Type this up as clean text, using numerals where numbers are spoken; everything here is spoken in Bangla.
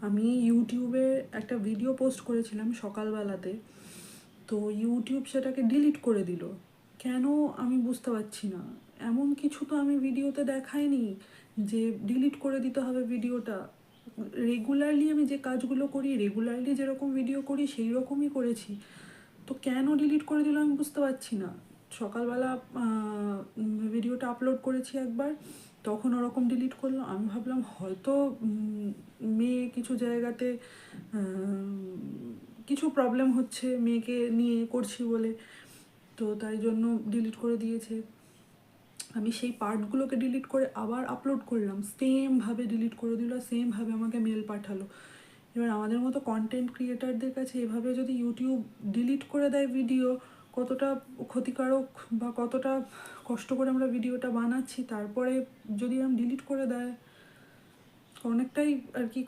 আমি ইউটিউবে একটা ভিডিও পোস্ট করেছিলাম সকালবেলাতে, তো ইউটিউব সেটাকে ডিলিট করে দিল। কেন আমি বুঝতে পারছি না। এমন কিছু তো আমি ভিডিওতে দেখাইনি যে ডিলিট করে দিতে হবে ভিডিওটা। রেগুলারলি আমি যে কাজগুলো করি, রেগুলারলি যেরকম ভিডিও করি সেই রকমই করেছি, তো কেন ডিলিট করে দিল আমি বুঝতে পারছি না। সকালবেলা ভিডিওটা আপলোড করেছি একবার, তখন ওরকম ডিলিট করলো। আমি ভাবলাম হয়তো মেয়ে কিছু জায়গাতে কিছু প্রবলেম হচ্ছে মেয়েকে নিয়ে করছি বলে, তো তাই জন্য ডিলিট করে দিয়েছে। আমি সেই পার্টগুলোকে ডিলিট করে আবার আপলোড করলাম, সেমভাবে ডিলিট করে দিল, সেমভাবে আমাকে মেল পাঠালো। এবার আমাদের মতো কন্টেন্ট ক্রিয়েটারদের কাছে এভাবে যদি ইউটিউব ডিলিট করে দেয় ভিডিও, কতটা ক্ষতিকারক বা কতটা কষ্ট করে আমরা ভিডিওটা বানাচ্ছি, তারপরে যদি আমি ডিলিট করে দেয়, অনেকটাই আর কি